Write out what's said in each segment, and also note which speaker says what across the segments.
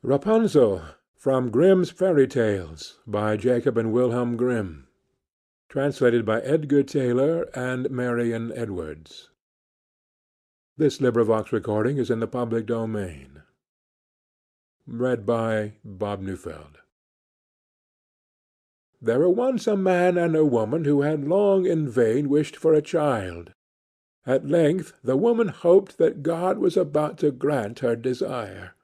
Speaker 1: Rapunzel, from Grimm's Fairy Tales, by Jacob and Wilhelm Grimm. Translated by Edgar Taylor and Marion Edwards. This recording is in the public domain. Read by Bob Neufeld. There were once a man and a woman who had long in vain wished for a child. At length the woman hoped that God was about to grant her desire.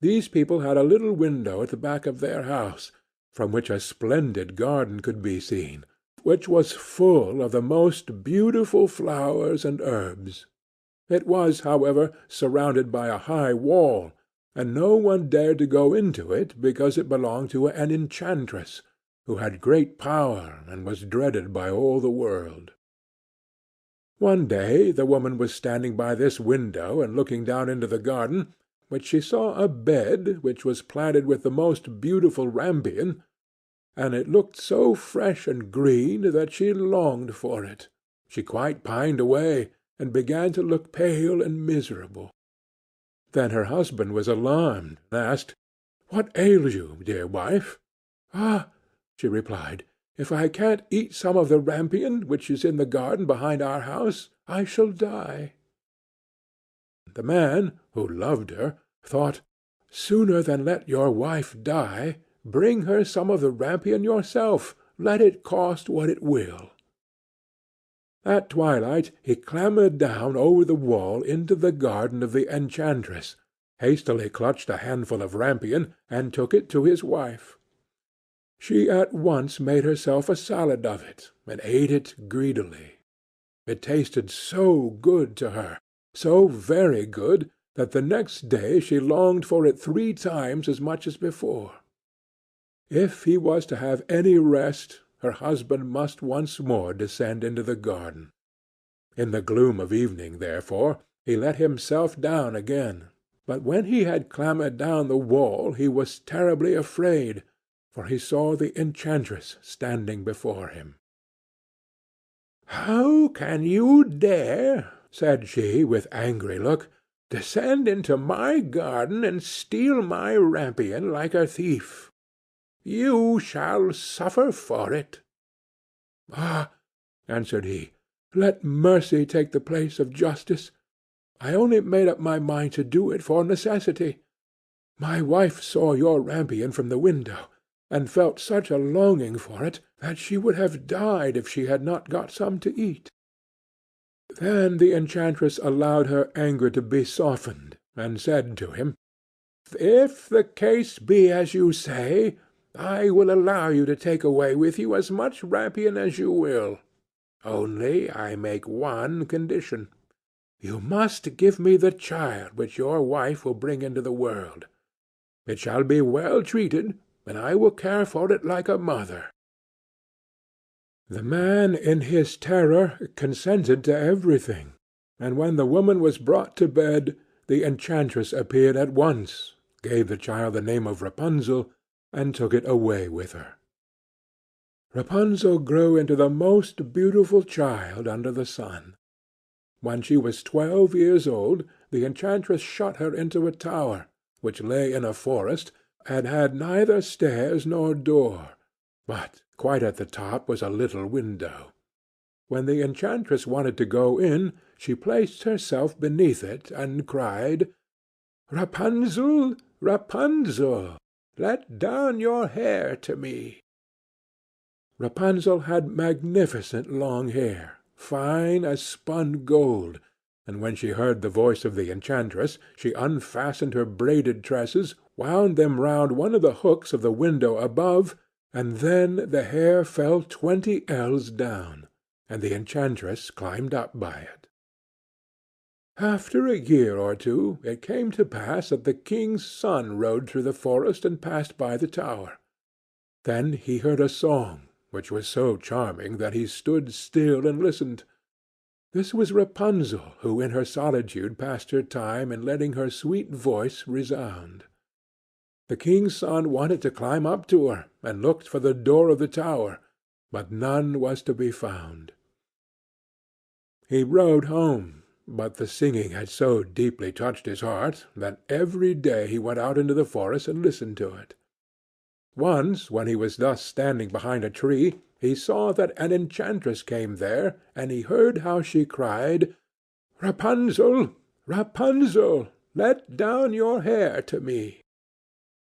Speaker 1: These people had a little window at the back of their house, from which a splendid garden could be seen, which was full of the most beautiful flowers and herbs. It was, however, surrounded by a high wall, and no one dared to go into it because it belonged to an enchantress, who had great power and was dreaded by all the world. One day the woman was standing by this window and looking down into the garden, when she saw a bed which was planted with the most beautiful rampion, and it looked so fresh and green that she longed for it. She quite pined away, and began to look pale and miserable. Then her husband was alarmed, and asked, "What ails you, dear wife?" "Ah," she replied, "if I can't eat some of the rampion which is in the garden behind our house, I shall die." The man, who loved her, thought, "Sooner than let your wife die, bring her some of the rampion yourself, let it cost what it will." At twilight he clambered down over the wall into the garden of the enchantress, hastily clutched a handful of rampion, and took it to his wife. She at once made herself a salad of it, and ate it greedily. It tasted so good to her, so very good, that the next day she longed for it 3 times as much as before. If he was to have any rest, her husband must once more descend into the garden. In the gloom of evening, therefore, he let himself down again, but when he had clambered down the wall he was terribly afraid, for he saw the enchantress standing before him. "How can you dare," said she, with angry look, "descend into my garden and steal my rampion like a thief? You shall suffer for it." "Ah," answered he, "let mercy take the place of justice. I only made up my mind to do it for necessity. My wife saw your rampion from the window, and felt such a longing for it that she would have died if she had not got some to eat." Then the enchantress allowed her anger to be softened, and said to him, "If the case be as you say, I will allow you to take away with you as much rampion as you will. Only I make one condition. You must give me the child which your wife will bring into the world. It shall be well treated, and I will care for it like a mother." The man in his terror consented to everything, and when the woman was brought to bed, the enchantress appeared at once, gave the child the name of Rapunzel, and took it away with her. Rapunzel grew into the most beautiful child under the sun. When she was 12 years old, the enchantress shut her into a tower, which lay in a forest, and had neither stairs nor door, but quite at the top was a little window. When the enchantress wanted to go in, she placed herself beneath it, and cried, "Rapunzel, Rapunzel, let down your hair to me." Rapunzel had magnificent long hair, fine as spun gold, and when she heard the voice of the enchantress, she unfastened her braided tresses, wound them round one of the hooks of the window above, and then the hair fell 20 ells down, and the enchantress climbed up by it. After a year or two it came to pass that the king's son rode through the forest and passed by the tower. Then he heard a song, which was so charming that he stood still and listened. This was Rapunzel, who in her solitude passed her time in letting her sweet voice resound. The king's son wanted to climb up to her, and looked for the door of the tower, but none was to be found. He rode home, but the singing had so deeply touched his heart that every day he went out into the forest and listened to it. Once, when he was thus standing behind a tree, he saw that an enchantress came there, and he heard how she cried, "Rapunzel, Rapunzel, let down your hair to me."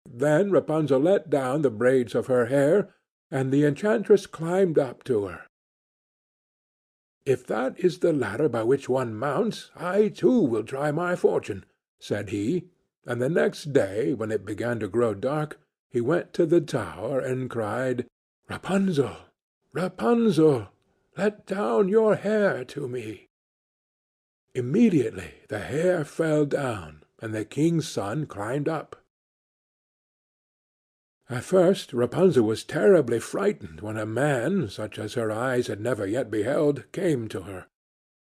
Speaker 1: Then Rapunzel let down the braids of her hair, and the enchantress climbed up to her. "If that is the ladder by which one mounts, I too will try my fortune," said he, and the next day, when it began to grow dark, he went to the tower and cried, "Rapunzel, Rapunzel, let down your hair to me." Immediately the hair fell down, and the king's son climbed up. At first Rapunzel was terribly frightened when a man, such as her eyes had never yet beheld, came to her.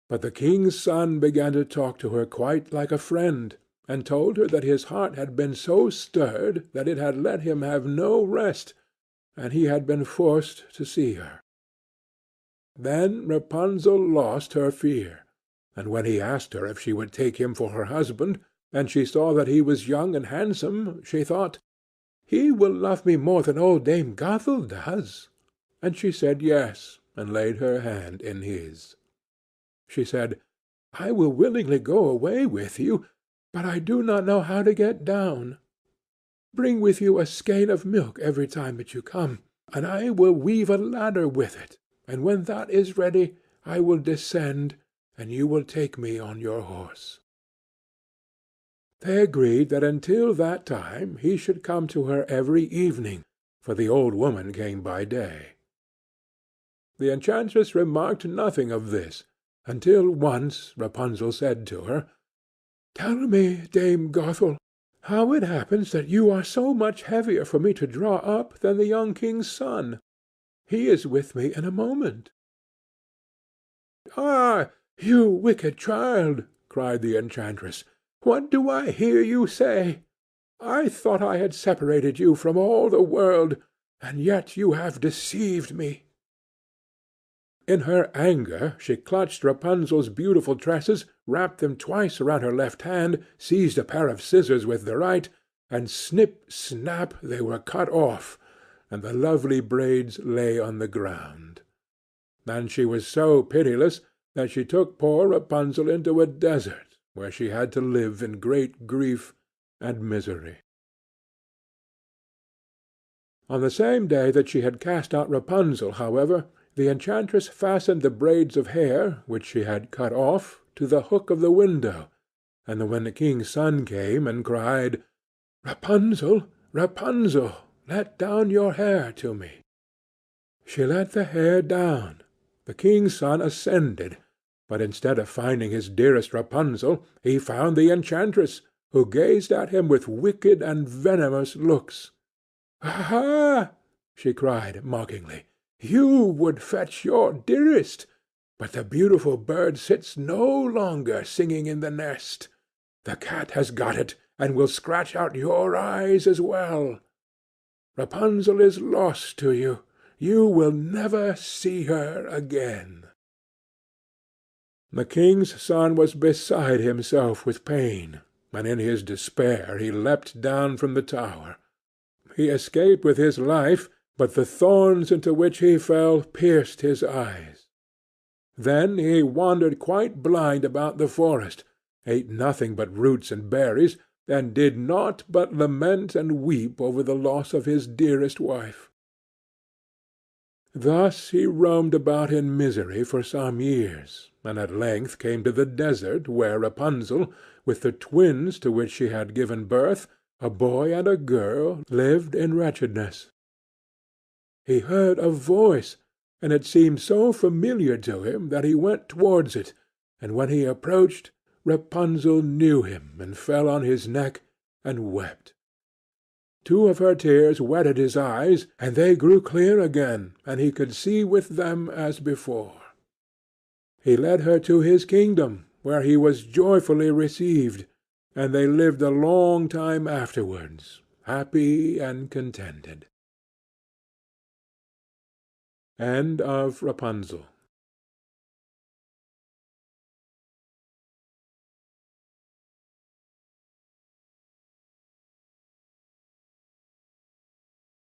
Speaker 1: But the king's son began to talk to her quite like a friend, and told her that his heart had been so stirred that it had let him have no rest, and he had been forced to see her. Then Rapunzel lost her fear, and when he asked her if she would take him for her husband, and she saw that he was young and handsome, she thought, "He will love me more than old Dame Gothel does." And she said yes, and laid her hand in his. She said, "I will willingly go away with you, but I do not know how to get down. Bring with you a skein of milk every time that you come, and I will weave a ladder with it, and when that is ready I will descend, and you will take me on your horse." They agreed that until that time he should come to her every evening, for the old woman came by day. The enchantress remarked nothing of this, until once Rapunzel said to her, "Tell me, Dame Gothel, how it happens that you are so much heavier for me to draw up than the young king's son. He is with me in a moment." "Ah, you wicked child!" cried the enchantress. "What do I hear you say? I thought I had separated you from all the world, and yet you have deceived me." In her anger she clutched Rapunzel's beautiful tresses, wrapped them twice around her left hand, seized a pair of scissors with the right, and snip, snap, they were cut off, and the lovely braids lay on the ground. And she was so pitiless that she took poor Rapunzel into a desert, where she had to live in great grief and misery. On the same day that she had cast out Rapunzel, however, the enchantress fastened the braids of hair, which she had cut off, to the hook of the window, and when the king's son came and cried, "Rapunzel, Rapunzel, let down your hair to me," she let the hair down. The king's son ascended, but instead of finding his dearest Rapunzel, he found the enchantress, who gazed at him with wicked and venomous looks. "Aha!" she cried mockingly. "You would fetch your dearest, but the beautiful bird sits no longer singing in the nest. The cat has got it, and will scratch out your eyes as well. Rapunzel is lost to you. You will never see her again." The king's son was beside himself with pain, and in his despair he leapt down from the tower. He escaped with his life, but the thorns into which he fell pierced his eyes. Then he wandered quite blind about the forest, ate nothing but roots and berries, and did naught but lament and weep over the loss of his dearest wife. Thus he roamed about in misery for some years, and at length came to the desert where Rapunzel, with the twins to which she had given birth, a boy and a girl, lived in wretchedness. He heard a voice, and it seemed so familiar to him that he went towards it, and when he approached, Rapunzel knew him and fell on his neck and wept. Two of her tears wetted his eyes, and they grew clear again, and he could see with them as before. He led her to his kingdom, where he was joyfully received, and they lived a long time afterwards, happy and contented. End of Rapunzel.